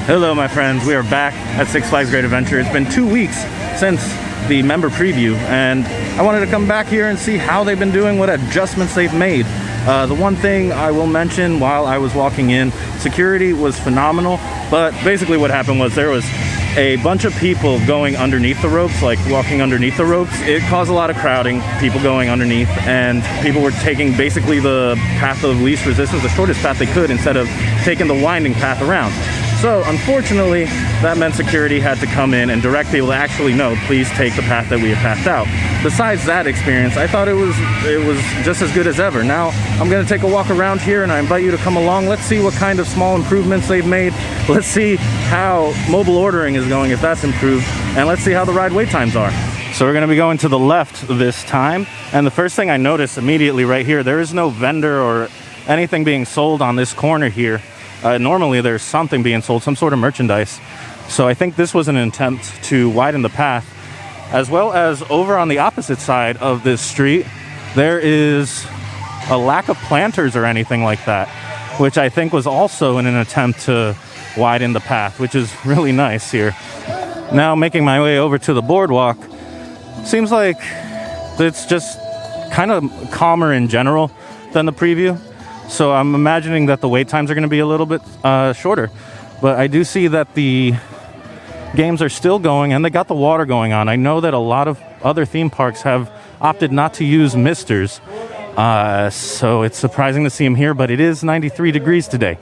Hello my friends, we are back at Six Flags Great Adventure. It's been 2 weeks since the member preview and I wanted to come back here and see how they've been doing, what adjustments they've made. The one thing I will mention while I was walking in, security was phenomenal, but basically what happened was there was a bunch of people going underneath the ropes, like walking underneath the ropes. It caused a lot of crowding, people going underneath, and people were taking basically the path of least resistance, the shortest path they could, instead of taking the winding path around. So unfortunately, that meant security had to come in and direct people to actually no, please take the path that we have pathed out. Besides that experience, I thought it was just as good as ever. Now I'm going to take a walk around here and I invite you to come along. Let's see what kind of small improvements they've made. Let's see how mobile ordering is going, if that's improved, and let's see how the ride wait times are. So we're going to be going to the left this time, and the first thing I noticed immediately right here, there is no vendor or anything being sold on this corner here. Normally there's something being sold, some sort of merchandise. So I think this was an attempt to widen the path, as well as over on the opposite side of this street, there is a lack of planters or anything like that, which I think was also in an attempt to widen the path, which is really nice here. Now making my way over to the boardwalk, seems like it's just kind of calmer in general than the preview. So I'm imagining that the wait times are going to be a little bit shorter. But I do see that the games are still going and they got the water going on. I know that a lot of other theme parks have opted not to use misters. So it's surprising to see them here, but it is 93 degrees today.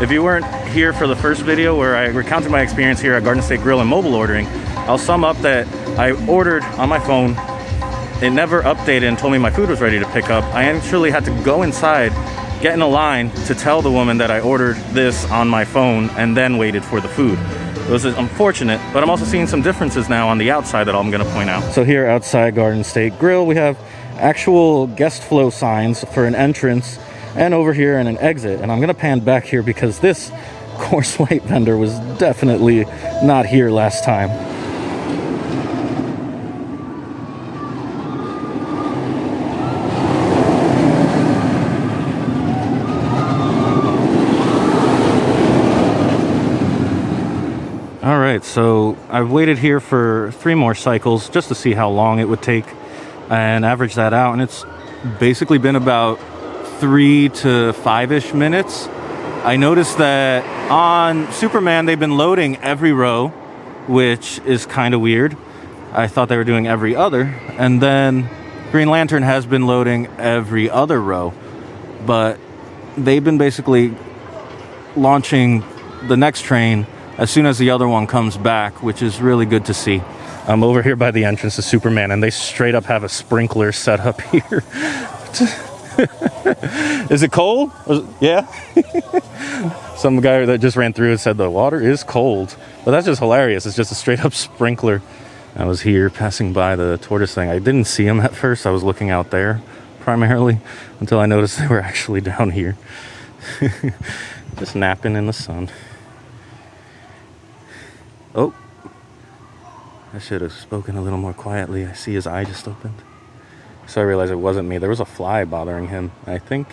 If you weren't here for the first video where I recounted my experience here at Garden State Grill and mobile ordering, I'll sum up that I ordered on my phone. It never updated and told me my food was ready to pick up. I actually had to go inside, get in a line to tell the woman that I ordered this on my phone and then waited for the food. It was unfortunate, but I'm also seeing some differences now on the outside that I'm going to point out. So here outside Garden State Grill, we have actual guest flow signs for an entrance and over here and an exit. And I'm going to pan back here because this course light vendor was definitely not here last time. Alright, so I've waited here for 3 more cycles just to see how long it would take and average that out, and it's basically been about 3 to 5-ish minutes. I noticed that on Superman they've been loading every row, which is kind of weird. I thought they were doing every other, and then Green Lantern has been loading every other row, but they've been basically launching the next train as soon as the other one comes back, which is really good to see. I'm over here by the entrance to Superman, and they straight up have a sprinkler set up here. Is it cold? Yeah. Some guy that just ran through and said the water is cold. But that's just hilarious. It's just a straight up sprinkler. I was here passing by the tortoise thing. I didn't see him at first. I was looking out there primarily until I noticed they were actually down here. Just napping in the sun. Oh, I should have spoken a little more quietly. I see his eye just opened. So I realized it wasn't me. There was a fly bothering him, I think.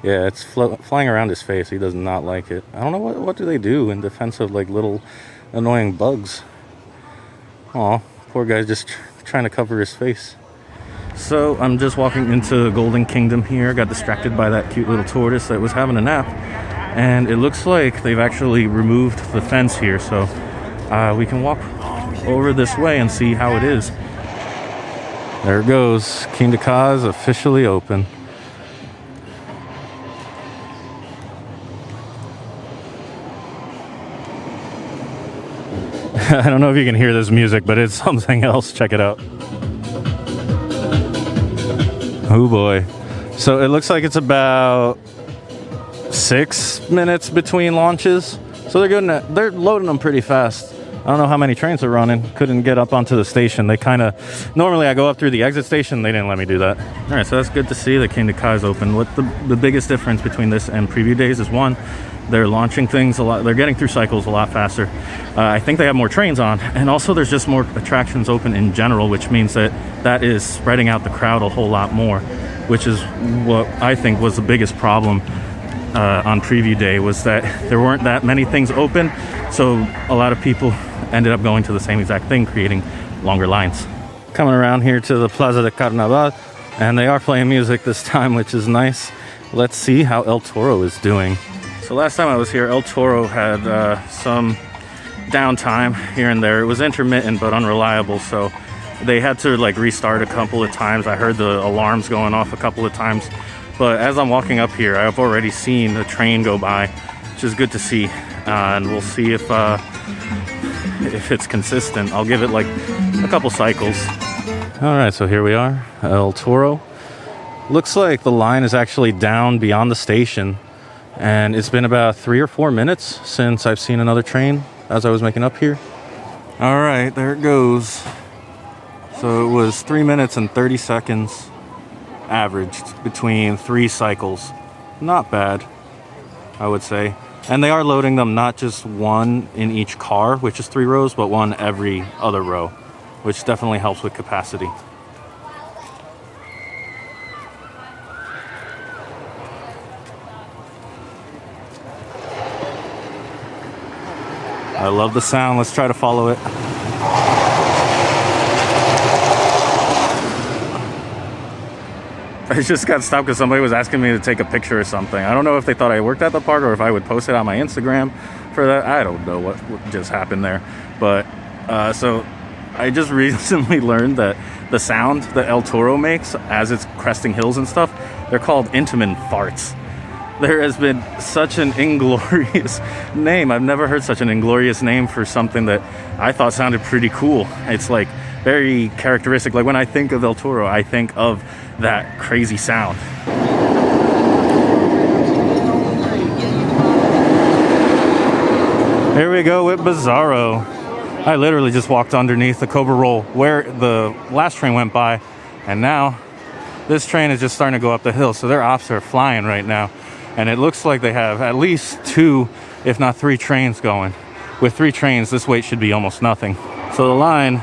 Yeah, it's flying around his face. He does not like it. I don't know what do they do in defense of like little annoying bugs. Aw, poor guy's just trying to cover his face. So I'm just walking into Golden Kingdom here. Got distracted by that cute little tortoise that was having a nap. And it looks like they've actually removed the fence here. So we can walk over this way and see how it is. There it goes. Kingda Ka is officially open. I don't know if you can hear this music, but it's something else. Check it out. Oh boy. So it looks like it's about 6 minutes between launches. So they're loading them pretty fast. I don't know how many trains are running. Couldn't get up onto the station. They kind of... Normally I go up through the exit station. They didn't let me do that. All right, so that's good to see that Kingda Ka is open. What the biggest difference between this and preview days is, one, they're launching things a lot. They're getting through cycles a lot faster. I think they have more trains on. And also there's just more attractions open in general, which means that is spreading out the crowd a whole lot more, which is what I think was the biggest problem on preview day was that there weren't that many things open, so a lot of people ended up going to the same exact thing, creating longer lines. Coming around here to the Plaza de Carnaval, and they are playing music this time, which is nice. Let's see how El Toro is doing. So last time I was here, El Toro had some downtime here and there. It was intermittent but unreliable, so they had to like restart a couple of times. I heard the alarms going off a couple of times. But as I'm walking up here, I've already seen the train go by, which is good to see. And we'll see if it's consistent. I'll give it like a couple cycles. All right, so here we are, El Toro. Looks like the line is actually down beyond the station. And it's been about 3 or 4 minutes since I've seen another train as I was making up here. All right, there it goes. So it was 3 minutes and 30 seconds averaged between 3 cycles. Not bad, I would say. And they are loading them not just one in each car, which is 3 rows, but one every other row, which definitely helps with capacity. I love the sound. Let's try to follow it. I just got stopped because somebody was asking me to take a picture or something. I don't know if they thought I worked at the park or if I would post it on my Instagram for that. I don't know what just happened there. But so I just recently learned that the sound that El Toro makes as it's cresting hills and stuff, they're called Intamin farts. There has been such an inglorious name. I've never heard such an inglorious name for something that I thought sounded pretty cool. It's like very characteristic. Like when I think of El Toro, I think of that crazy sound. Here we go with Bizarro. I literally just walked underneath the Cobra Roll where the last train went by, and now this train is just starting to go up the hill. So their ops are flying right now. And it looks like they have at least 2, if not 3 trains going. With 3 trains, this wait should be almost nothing. So the line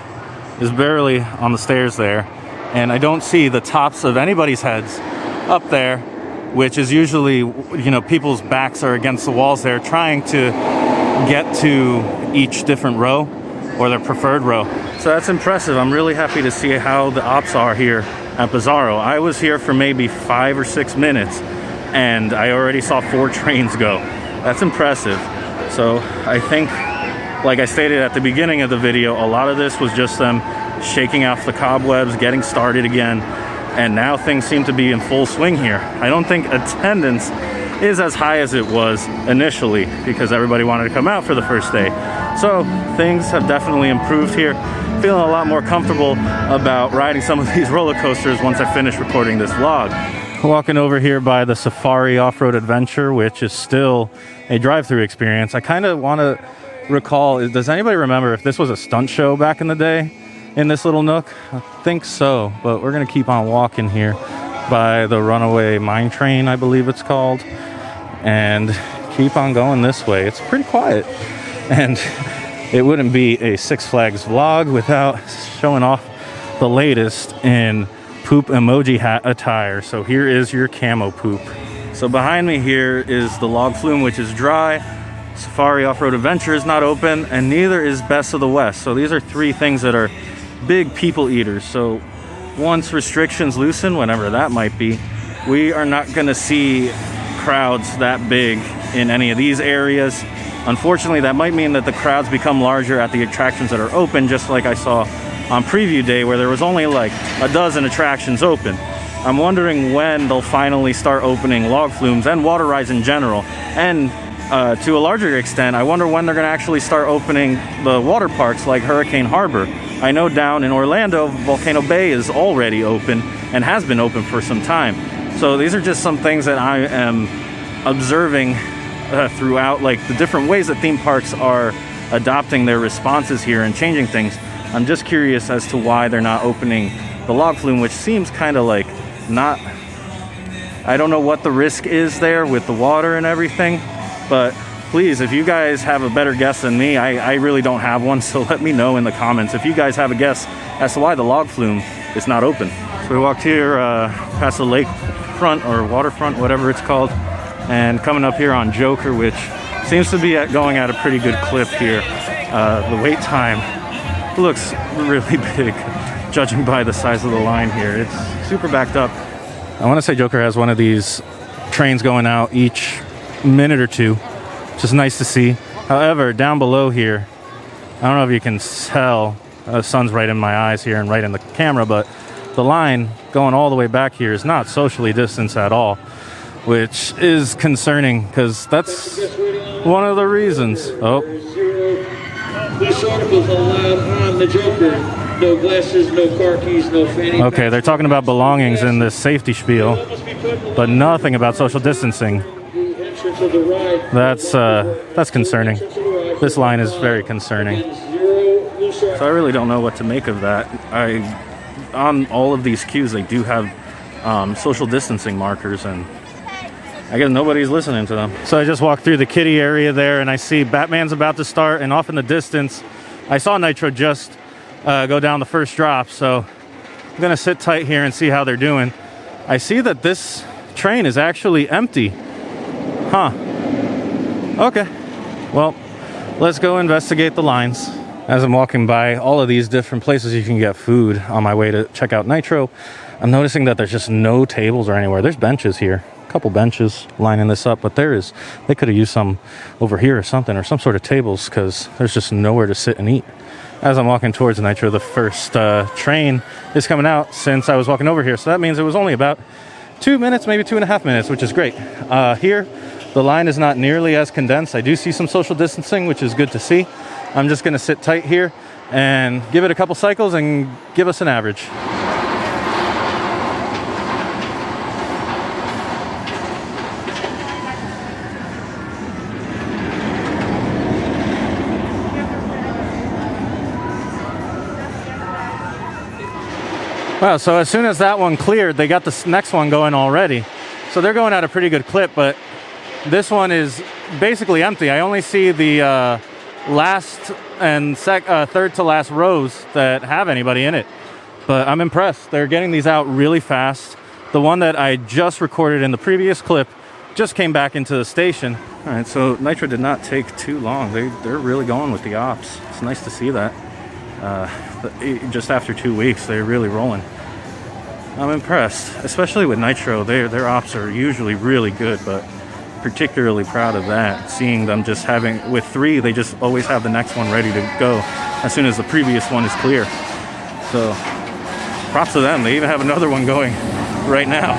is barely on the stairs there. And I don't see the tops of anybody's heads up there, which is usually, you know, people's backs are against the walls there trying to get to each different row or their preferred row. So that's impressive. I'm really happy to see how the ops are here at Bizarro. I was here for maybe 5 or 6 minutes, and I already saw 4 trains go. That's impressive. So I think, like I stated at the beginning of the video, a lot of this was just them shaking off the cobwebs, getting started again, and now things seem to be in full swing here. I don't think attendance is as high as it was initially because everybody wanted to come out for the first day. So things have definitely improved here. Feeling a lot more comfortable about riding some of these roller coasters once I finish recording this vlog. Walking over here by the Safari Off-Road Adventure, which is still a drive-through experience. I kind of want to recall, does anybody remember if this was a stunt show back in the day in this little nook? I think so, but we're going to keep on walking here by the Runaway Mine Train, I believe it's called, and keep on going this way. It's pretty quiet, and it wouldn't be a Six Flags vlog without showing off the latest in poop emoji hat attire. So here is your camo poop. So behind me here is the log flume, which is dry. Safari Off-Road Adventure is not open, and neither is Best of the West. So these are 3 things that are big people eaters. So once restrictions loosen, whenever that might be, we are not going to see crowds that big in any of these areas. Unfortunately, that might mean that the crowds become larger at the attractions that are open, just like I saw on preview day where there was only like a dozen attractions open. I'm wondering when they'll finally start opening log flumes and water rides in general. And to a larger extent, I wonder when they're going to actually start opening the water parks like Hurricane Harbor. I know down in Orlando, Volcano Bay is already open and has been open for some time. So these are just some things that I am observing throughout, like the different ways that theme parks are adopting their responses here and changing things. I'm just curious as to why they're not opening the log flume, which seems kind of like not, I don't know what the risk is there with the water and everything, but please, if you guys have a better guess than me, I really don't have one, so let me know in the comments if you guys have a guess as to why the log flume is not open. So we walked here past the lakefront or waterfront, whatever it's called, and coming up here on Joker, which seems to be going at a pretty good clip here. The wait time looks really big, judging by the size of the line here. It's super backed up. I want to say Joker has one of these trains going out each minute or two, which is nice to see. However, down below here, I don't know if you can tell, the sun's right in my eyes here and right in the camera, but the line going all the way back here is not socially distanced at all, which is concerning because that's one of the reasons. Oh. This article's allowed on the Joker. No glasses, no car keys, no fanny. Okay, they're talking about belongings in this safety spiel, but nothing about social distancing. That's concerning. This line is very concerning. So I really don't know what to make of that. On all of these queues, they do have social distancing markers, and I guess nobody's listening to them. So I just walked through the kiddie area there, and I see Batman's about to start, and off in the distance, I saw Nitro just go down the first drop, so I'm gonna sit tight here and see how they're doing. I see that this train is actually empty. Huh. Okay. Well, let's go investigate the lines. As I'm walking by all of these different places you can get food on my way to check out Nitro, I'm noticing that there's just no tables or anywhere. There's benches here. Couple benches lining this up, but they could have used some over here or something, or some sort of tables, because there's just nowhere to sit and eat. As I'm walking towards Nitro, the first train is coming out since I was walking over here, so that means it was only about 2 minutes, maybe 2.5 minutes, which is great. Here the line is not nearly as condensed. I do see some social distancing, which is good to see. I'm just going to sit tight here and give it a couple cycles and give us an average. Wow, so as soon as that one cleared, they got this next one going already. So they're going at a pretty good clip, but this one is basically empty. I only see the last and third to last rows that have anybody in it. But I'm impressed. They're getting these out really fast. The one that I just recorded in the previous clip just came back into the station. All right, so Nitro did not take too long. They're really going with the ops. It's nice to see that. Just after 2 weeks, they're really rolling. I'm impressed, especially with Nitro. Their ops are usually really good, but particularly proud of that. Seeing them just having, with 3, they just always have the next one ready to go as soon as the previous one is clear. So props to them. They even have another one going right now.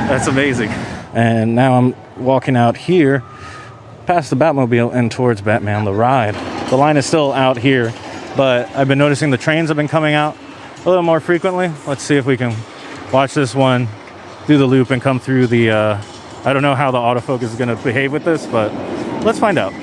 That's amazing. And now I'm walking out here past the Batmobile and towards Batman the Ride. The line is still out here, but I've been noticing the trains have been coming out a little more frequently. Let's see if we can watch this one do the loop and come through the, I don't know how the autofocus is gonna behave with this, but let's find out.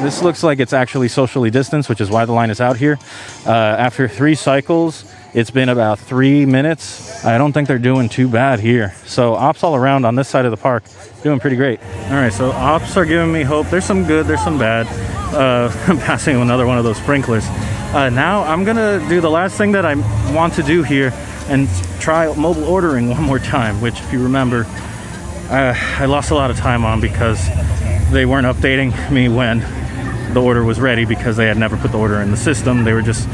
This looks like it's actually socially distanced, which is why the line is out here. After 3 cycles, it's been about 3 minutes. I don't think they're doing too bad here. So ops all around on this side of the park, doing pretty great. All right, so ops are giving me hope. There's some good, there's some bad. I'm passing another one of those sprinklers. Now I'm gonna do the last thing that I want to do here and try mobile ordering one more time, which if you remember, I lost a lot of time on because they weren't updating me when the order was ready because they had never put the order in the system. They were just,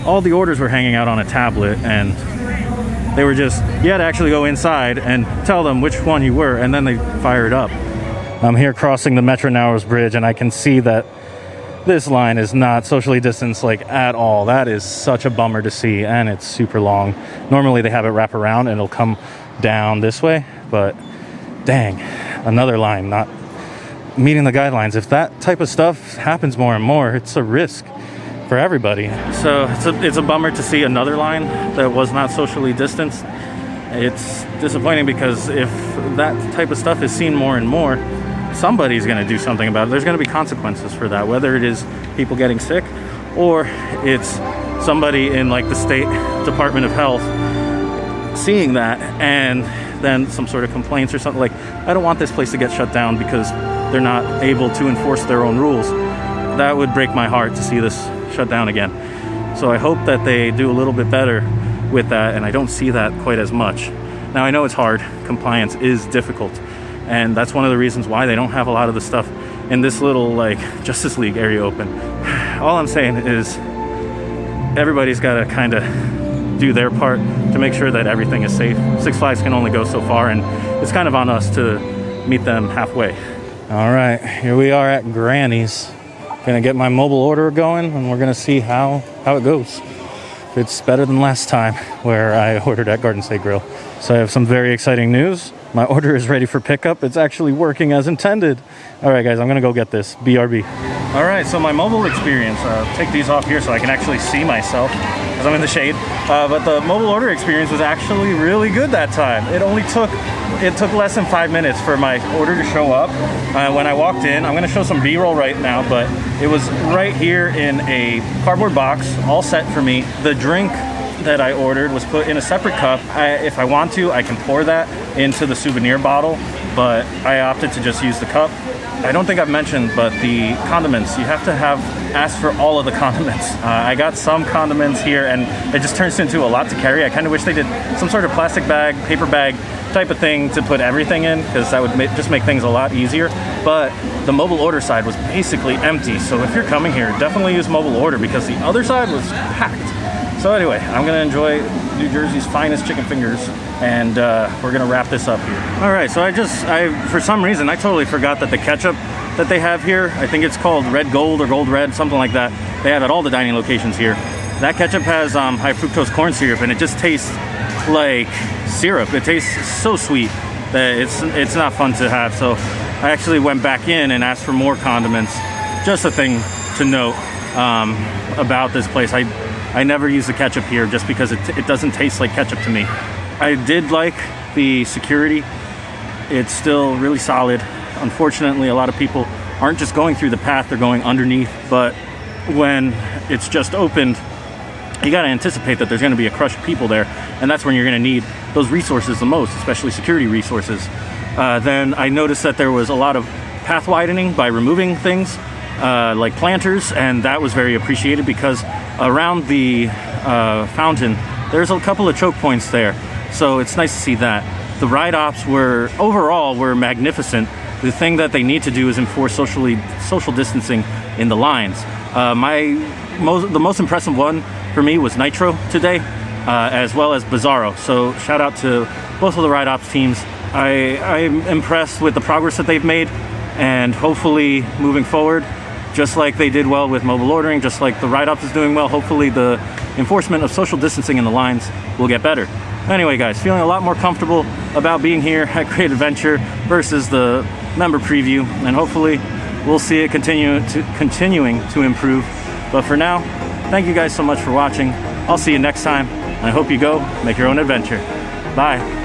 all the orders were hanging out on a tablet, and they were just, you had to actually go inside and tell them which one you were, and then they fire it up. I'm here crossing the Metro Narrows Bridge, and I can see that this line is not socially distanced like at all. That is such a bummer to see, and it's super long. Normally they have it wrap around and it'll come down this way, but dang, another line not meeting the guidelines. If that type of stuff happens more and more, it's a risk for everybody. So it's a bummer to see another line that was not socially distanced. It's disappointing because if that type of stuff is seen more and more, somebody's going to do something about it. There's going to be consequences for that, whether it is people getting sick or it's somebody in like the state Department of Health seeing that and then some sort of complaints or something like, I don't want this place to get shut down because they're not able to enforce their own rules. That would break my heart to see this shut down again. So I hope that they do a little bit better with that, and I don't see that quite as much. Now, I know it's hard. Compliance is difficult, and that's one of the reasons why they don't have a lot of the stuff in this little like Justice League area open. All I'm saying is everybody's got to kind of do their part to make sure that everything is safe. Six Flags can only go so far, and it's kind of on us to meet them halfway. All right, here we are at Granny's. Gonna get my mobile order going, and we're gonna see how it goes. If it's better than last time where I ordered at Garden State Grill. So I have some very exciting news. My order is ready for pickup. It's actually working as intended. All right, guys, I'm gonna go get this. BRB. All right, so my mobile experience, take these off here so I can actually see myself because I'm in the shade. But the mobile order experience was actually really good that time. It took less than 5 minutes for my order to show up. When I walked in, I'm gonna show some B-roll right now, but it was right here in a cardboard box, all set for me. The drink that I ordered was put in a separate cup. If I want to, I can pour that into the souvenir bottle, but I opted to just use the cup. I don't think I've mentioned, but the condiments, you have to ask for all of the condiments. I got some condiments here, and it just turns into a lot to carry. I kind of wish they did some sort of plastic bag, paper bag type of thing to put everything in, because that would just make things a lot easier. But the mobile order side was basically empty, so if you're coming here, definitely use mobile order because the other side was packed. So anyway, I'm gonna enjoy New Jersey's finest chicken fingers, and we're gonna wrap this up here. All right, so for some reason, I totally forgot that the ketchup that they have here, I think it's called Red Gold or Gold Red, something like that. They have at all the dining locations here. That ketchup has high fructose corn syrup, and it just tastes like syrup. It tastes so sweet that it's not fun to have. So I actually went back in and asked for more condiments. Just a thing to note about this place. I never use the ketchup here just because it doesn't taste like ketchup to me. I did like the security. It's still really solid. Unfortunately, a lot of people aren't just going through the path, they're going underneath. But when it's just opened, you got to anticipate that there's going to be a crush of people there, and that's when you're going to need those resources the most, especially security resources. Then I noticed that there was a lot of path widening by removing things like planters, and that was very appreciated because around the fountain there's a couple of choke points there, so it's nice to see that. The ride ops were magnificent. The thing that they need to do is enforce social distancing in the lines. The most impressive one for me was Nitro today, as well as Bizarro. So shout out to both of the ride ops teams. I'm impressed with the progress that they've made, and hopefully moving forward, just like they did well with mobile ordering, just like the ride ops is doing well, hopefully the enforcement of social distancing in the lines will get better. Anyway, guys, feeling a lot more comfortable about being here at Great Adventure versus the member preview, and hopefully we'll see it continuing to improve. But for now, thank you guys so much for watching. I'll see you next time, and I hope you go make your own adventure. Bye.